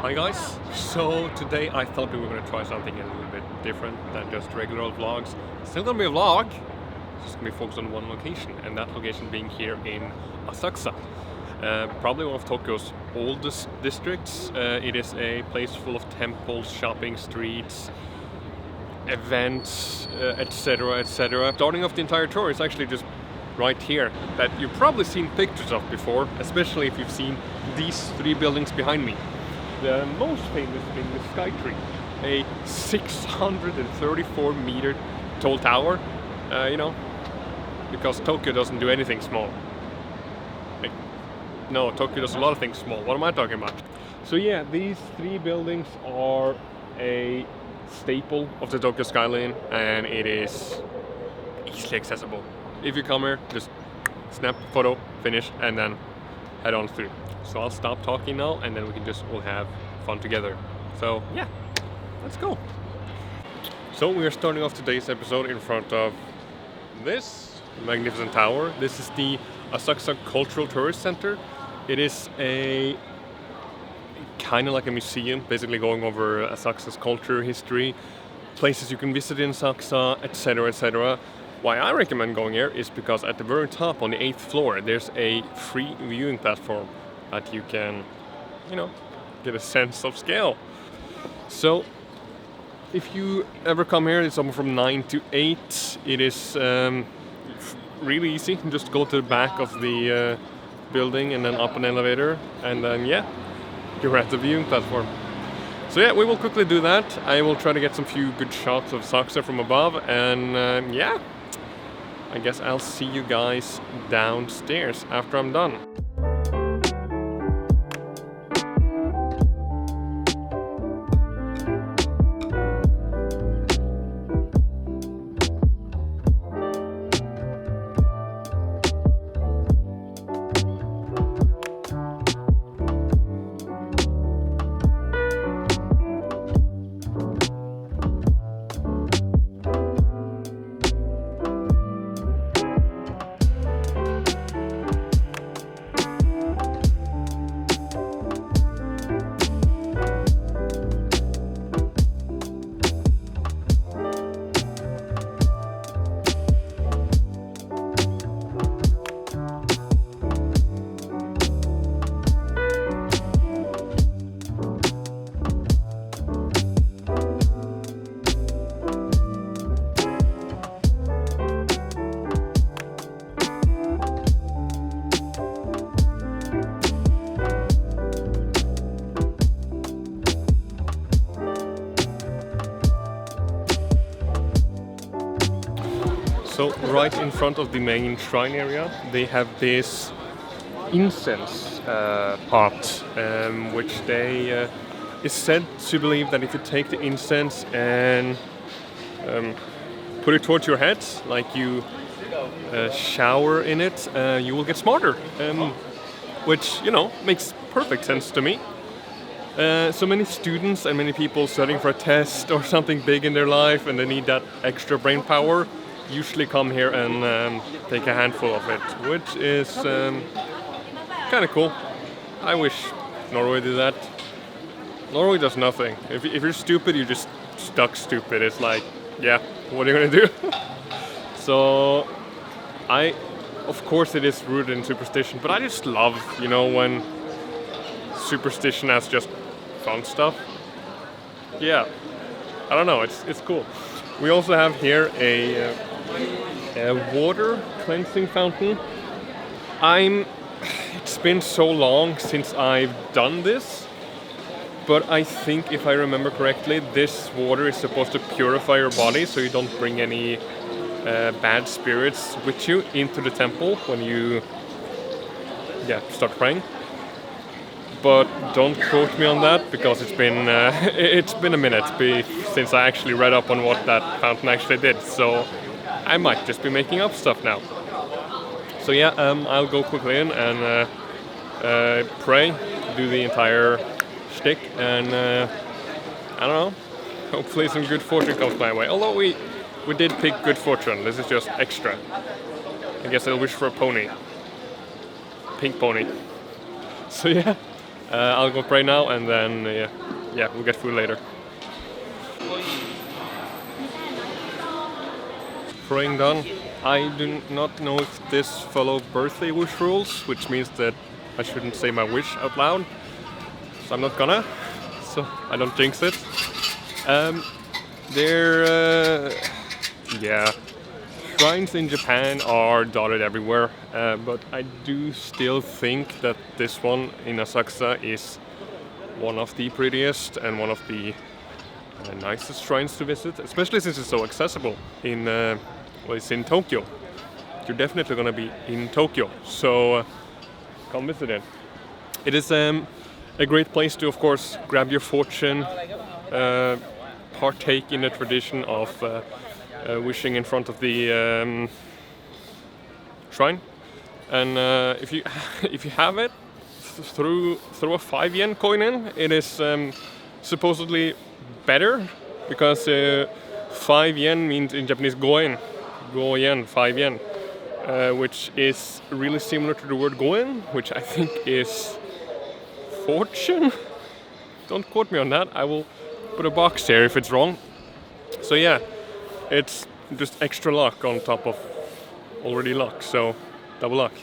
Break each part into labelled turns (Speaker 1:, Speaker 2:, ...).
Speaker 1: Hi guys! So today I thought we were going to try something a little bit different than just regular old vlogs. Still going to be a vlog, it's just going to be focused on one location, and that location being here in Asakusa. Probably one of Tokyo's oldest districts. It is a place full of temples, shopping streets, events, etc, etc. Starting off the entire tour is actually just right here, that you've probably seen pictures of before, especially if you've seen these three buildings behind me. The most famous being the Sky Tree, a 634 meter tall tower, because Tokyo doesn't do anything small. No, Tokyo does a lot of things small. What am I talking about? So yeah, these three buildings are a staple of the Tokyo skyline, and it is easily accessible. If you come here, just snap a photo, finish, and then head on through. So I'll stop talking now, and then we can just all have fun together. So yeah, let's go. So we are starting off today's episode in front of this magnificent tower. This is the Asakusa Cultural Tourist Center. It is a kind of like a museum, basically going over Asakusa's culture, history, places you can visit in Asakusa, etc, etc. Why I recommend going here is because at the very top, on the 8th floor, there's a free viewing platform that you can, get a sense of scale. So, if you ever come here, it's open from 9 to 8. It is really easy. Just go to the back of the building and then up an elevator, and then you're at the viewing platform. So yeah, we will quickly do that. I will try to get some few good shots of Asakusa from above, and I guess I'll see you guys downstairs after I'm done. So right in front of the main shrine area, they have this incense pot, which they is said to believe that if you take the incense and put it towards your head, like you shower in it, you will get smarter, which makes perfect sense to me. So many students and many people studying for a test or something big in their life, and they need that extra brain power, usually come here and take a handful of it, which is kind of cool. I wish Norway did that. Norway does nothing. If you're stupid, you're just stuck stupid. It's like, what are you gonna do? So of course it is rooted in superstition, but I just love, when superstition has just fun stuff. Yeah, I don't know, it's cool. We also have here a water cleansing fountain. It's been so long since I've done this, but I think if I remember correctly, this water is supposed to purify your body so you don't bring any bad spirits with you into the temple when you start praying. But don't quote me on that, because it's been a minute since I actually read up on what that fountain actually did. So I might just be making up stuff now. So I'll go quickly in and pray, do the entire shtick, and I don't know. Hopefully some good fortune comes my way. Although we did pick good fortune. This is just extra. I guess I'll wish for a pony. Pink pony. So I'll go pray now, and then yeah, we'll get food later. Praying done. I do not know if this follows birthday wish rules, which means that I shouldn't say my wish out loud. So I'm not gonna, so I don't jinx it. Yeah, shrines in Japan are dotted everywhere, but I do still think that this one in Asakusa is one of the prettiest and one of the nicest shrines to visit, especially since it's so accessible. It's in Tokyo. You're definitely gonna be in Tokyo, so come visit it. It is a great place to, of course, grab your fortune, partake in the tradition of wishing in front of the shrine, and if you have it, throw a 5 yen coin in. It is supposedly better because 5 yen means in Japanese goen, 5 yen, which is really similar to the word goen, which I think is fortune. Don't quote me on that. I will put a box there if it's wrong. So yeah, it's just extra luck on top of already luck, so double luck.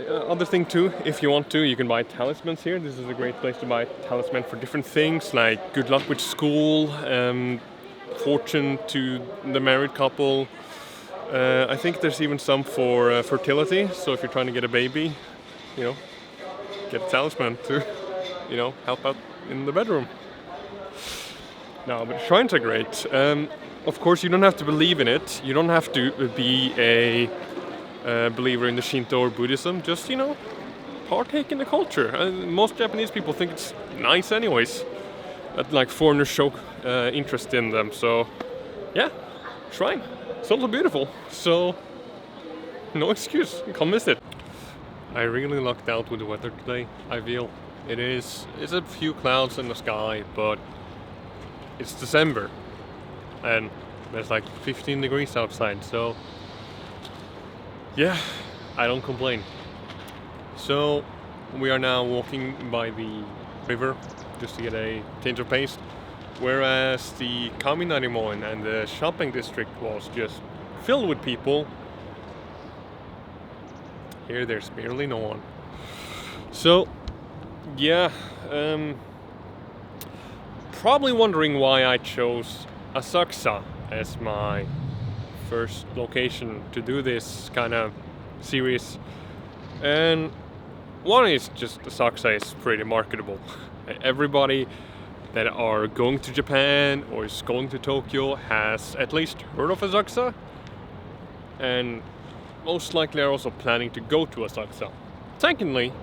Speaker 1: Other thing too, if you want to, you can buy talismans here. This is a great place to buy talismans for different things, like good luck with school, fortune to the married couple. I think there's even some for fertility, so if you're trying to get a baby, get a talisman to, help out in the bedroom. No, but shrines are great. Of course, you don't have to believe in it. You don't have to be a believer in the Shinto or Buddhism. Just, partake in the culture. Most Japanese people think it's nice anyways. That like foreigners show interest in them. So, yeah, shrine. It's also beautiful. So, no excuse. Come miss it. I really lucked out with the weather today. I feel it's a few clouds in the sky, but it's December and there's like 15 degrees outside, so yeah, I don't complain. So we are now walking by the river just to get a change of pace, whereas the Kaminari-moen and the shopping district was just filled with people. Here there's barely no one. So yeah, probably wondering why I chose Asakusa as my first location to do this kind of series. And one is just Asakusa is pretty marketable. Everybody that are going to Japan or is going to Tokyo has at least heard of Asakusa, and most likely are also planning to go to Asakusa. Secondly,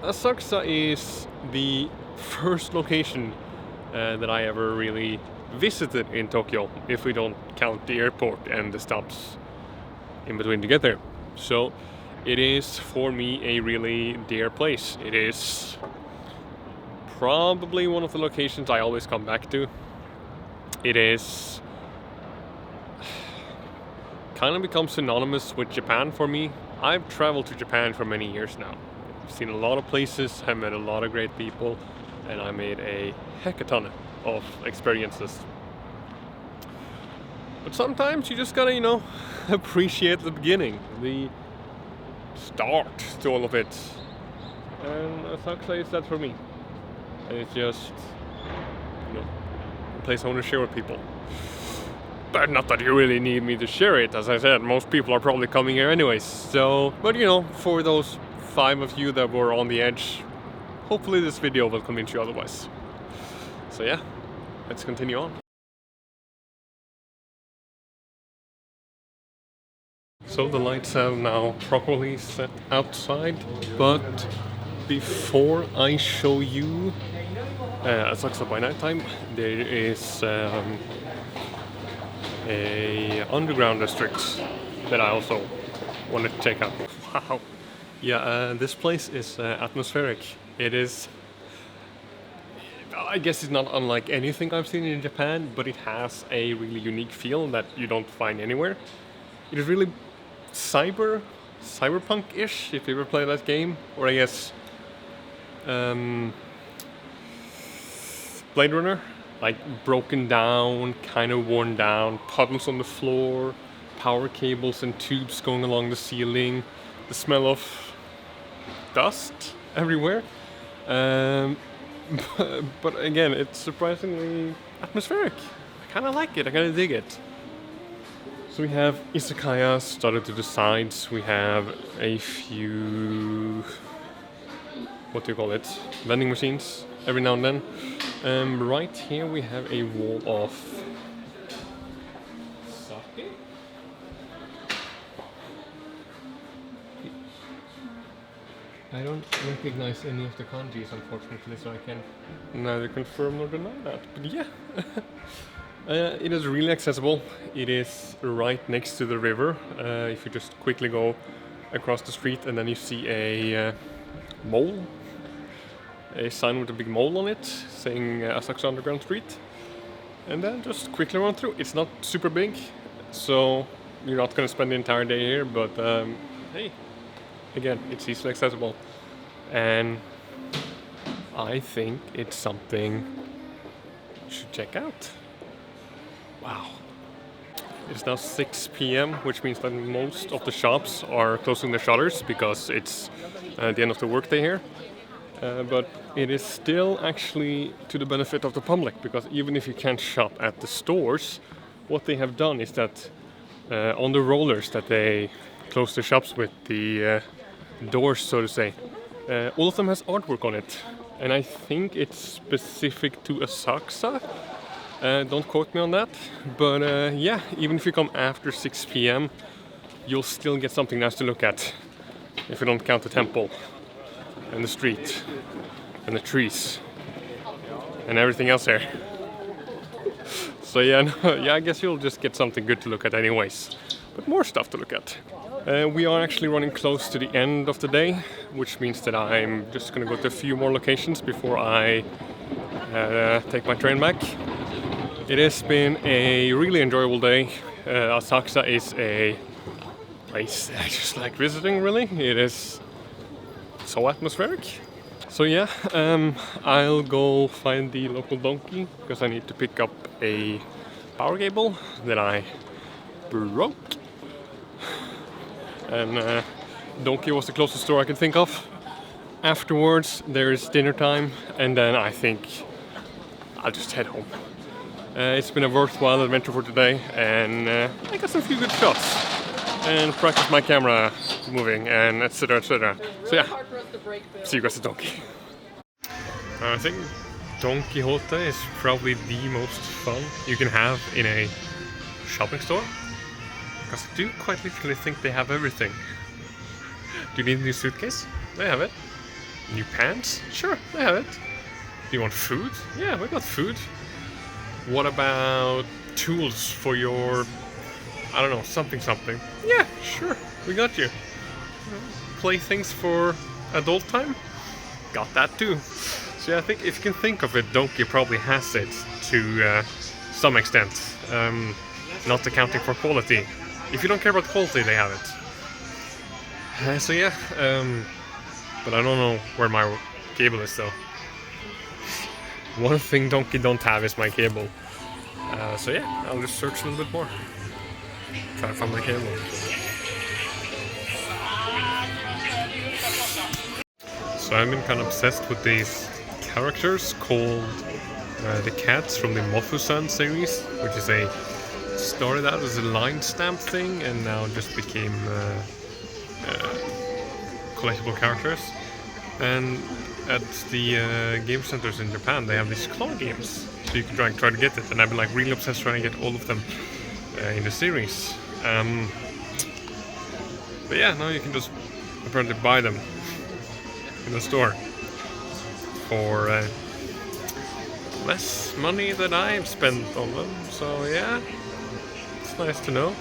Speaker 1: Asakusa is the first location that I ever really visited in Tokyo, if we don't count the airport and the stops in between to get there. So it is for me a really dear place. It is probably one of the locations I always come back to. It is kind of become synonymous with Japan for me. I've traveled to Japan for many years now. I've seen a lot of places, I met a lot of great people, and I made a heck a ton of experiences. But sometimes you just gotta, appreciate the beginning, the start to all of it. And Asakusa is that for me. And it's just, a place I want to share with people. But not that you really need me to share it. As I said, most people are probably coming here anyways. So, but for those 5 of you that were on the edge, hopefully this video will convince you otherwise. So yeah, let's continue on. So the lights have now properly set outside, but before I show you Asakusa by nighttime, there is a underground district that I also wanted to check out. Wow. Yeah, this place is atmospheric. It is, I guess it's not unlike anything I've seen in Japan, but it has a really unique feel that you don't find anywhere. It is really cyberpunk-ish, if you ever play that game, or I guess Blade Runner, like broken down, kind of worn down, puddles on the floor, power cables and tubes going along the ceiling, the smell of dust everywhere. But again, it's surprisingly atmospheric. I kind of like it, I kind of dig it. So we have izakayas started to the sides, we have a few, what do you call it, vending machines every now and then. Right here we have a wall of sake. I don't recognize any of the kanjis, unfortunately, so I can neither confirm nor deny that. But yeah, it is really accessible. It is right next to the river. If you just quickly go across the street and then you see a mole, a sign with a big mole on it saying Asakusa Underground Street, and then just quickly run through. It's not super big, so you're not going to spend the entire day here, but hey, again, it's easily accessible, and I think it's something you should check out. Wow. It's now 6 p.m, which means that most of the shops are closing their shutters because it's the end of the workday here. But it is still actually to the benefit of the public, because even if you can't shop at the stores, what they have done is that on the rollers that they close the shops with, the doors, so to say, all of them has artwork on it, and I think it's specific to Asakusa. Don't quote me on that, but yeah, even if you come after 6 p.m, you'll still get something nice to look at, if you don't count the temple and the street and the trees and everything else there. So yeah, no, yeah, I guess you'll just get something good to look at anyways, but more stuff to look at. We are actually running close to the end of the day, which means that I'm just gonna go to a few more locations before I take my train back. It has been a really enjoyable day. Asakusa is a place I just like visiting, really. It is so atmospheric. So yeah, I'll go find the local donkey because I need to pick up a power cable that I broke. And donkey was the closest store I could think of. Afterwards there's dinner time, and then I think I'll just head home. It's been a worthwhile adventure for today, and I got some few good shots and practice my camera moving and etc, etc. So yeah, see you guys at Donkey. I think Don Quixote is probably the most fun you can have in a shopping store, because I do quite literally think they have everything. Do you need a new suitcase? They have it. New pants? Sure, they have it. Do you want food? Yeah, we got food. What about tools for your, I don't know, something? Yeah, sure, we got you. Playthings for adult time? Got that too. So yeah, I think if you can think of it, Donkey probably has it to some extent. Not accounting for quality. If you don't care about quality, they have it. So yeah, but I don't know where my cable is though. One thing Donkey don't have is my cable. So yeah, I'll just search a little bit more. Try to find my cable. So I've been kind of obsessed with these characters called the cats from the Mofu-san series, which is started out as a line stamp thing and now just became collectible characters. And at the game centers in Japan, they have these claw games, so you can try to get it. And I've been like really obsessed trying to get all of them in the series. But yeah, now you can just apparently buy them in the store for less money than I've spent on them. So yeah, it's nice to know.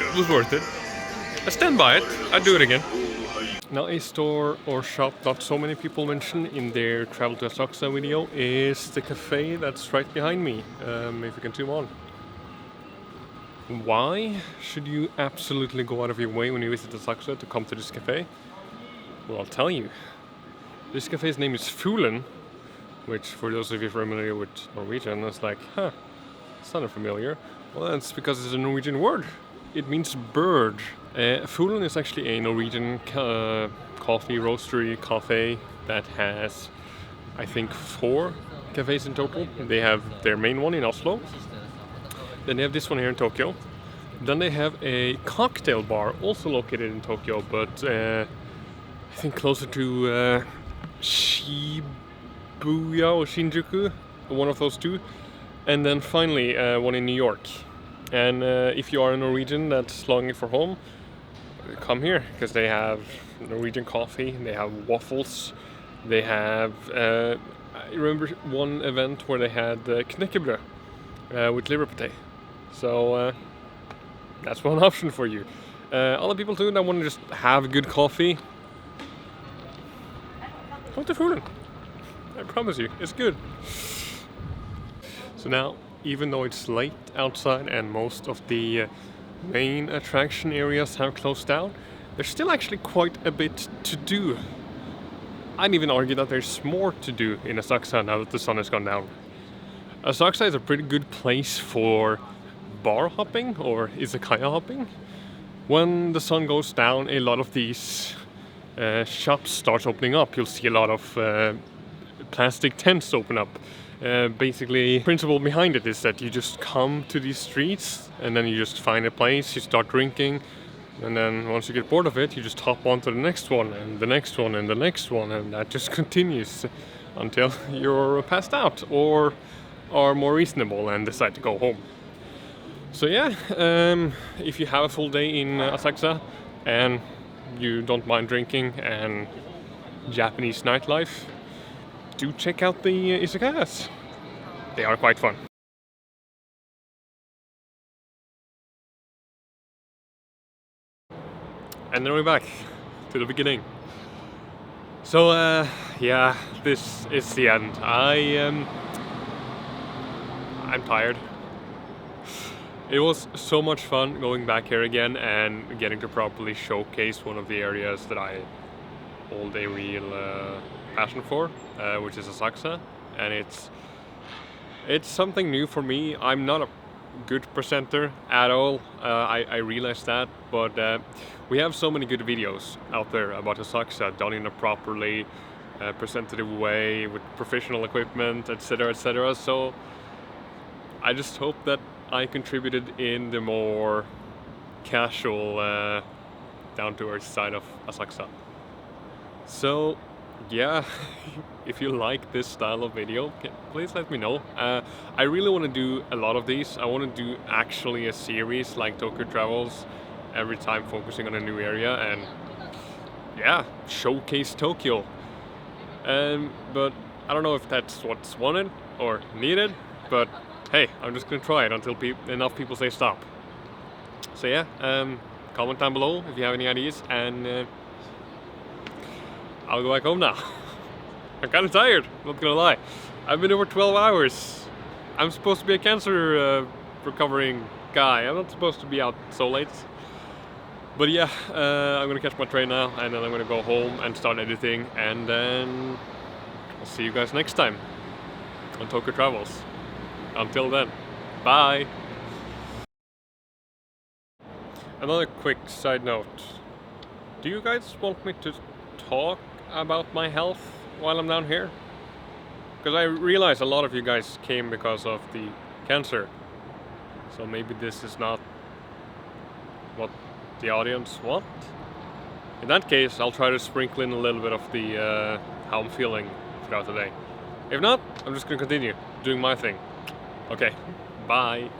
Speaker 1: It was worth it. I stand by it. I'd do it again. Now, a store or shop not so many people mention in their travel to Asakusa video is the cafe that's right behind me, if you can zoom on. Why should you absolutely go out of your way when you visit Asakusa to come to this cafe? Well, I'll tell you. This cafe's name is Fuglen, which for those of you familiar with Norwegian, it's like, huh, sounded familiar. Well, that's because it's a Norwegian word. It means bird. Fuglen is actually a Norwegian coffee roastery cafe that has, I think, 4 cafes in total. They have their main one in Oslo. Then they have this one here in Tokyo. Then they have a cocktail bar also located in Tokyo, but I think closer to Shibuya or Shinjuku, one of those two. And then finally one in New York. And if you are a Norwegian that's longing for home, come here, because they have Norwegian coffee, they have waffles, they have, I remember one event where they had knekkebrød with liver pate. So that's one option for you. Other people too that want to just have good coffee, come to Fuglen. I promise you, it's good. So now, even though it's late outside and most of the main attraction areas have closed down, there's still actually quite a bit to do. I'd even argue that there's more to do in Asakusa now that the sun has gone down. Asakusa is a pretty good place for bar hopping or izakaya hopping. When the sun goes down, a lot of these shops start opening up. You'll see a lot of plastic tents open up. Basically, the principle behind it is that you just come to these streets and then you just find a place, you start drinking, and then once you get bored of it, you just hop on to the next one and the next one and the next one, and that just continues until you're passed out or are more reasonable and decide to go home. So yeah, if you have a full day in Asakusa and you don't mind drinking and Japanese nightlife, do check out the izakayas. They are quite fun. And then we're back to the beginning. So yeah, this is the end. I'm tired. It was so much fun going back here again and getting to properly showcase one of the areas that I hold a real passion for, which is Asakusa, and it's something new for me. I'm not a good presenter at all, I realize that, but we have so many good videos out there about Asakusa done in a properly presentative way with professional equipment, etc., etc. So I just hope that I contributed in the more casual, down-to-earth side of Asakusa. So yeah, if you like this style of video, please let me know. I really want to do a lot of these. I want to do actually a series like Tokyo Travels, every time focusing on a new area and yeah, showcase Tokyo. But I don't know if that's what's wanted or needed, but hey, I'm just gonna try it until enough people say stop. So yeah, comment down below if you have any ideas, and I'll go back home now. I'm kind of tired, not gonna lie. I've been over 12 hours. I'm supposed to be a cancer recovering guy. I'm not supposed to be out so late. But yeah, I'm gonna catch my train now, and then I'm gonna go home and start editing, and then I'll see you guys next time on Tokyo Travels. Until then, bye! Another quick side note. Do you guys want me to talk about my health while I'm down here? Because I realize a lot of you guys came because of the cancer. So maybe this is not what the audience want. In that case, I'll try to sprinkle in a little bit of the how I'm feeling throughout the day. If not, I'm just gonna continue doing my thing. Okay, bye.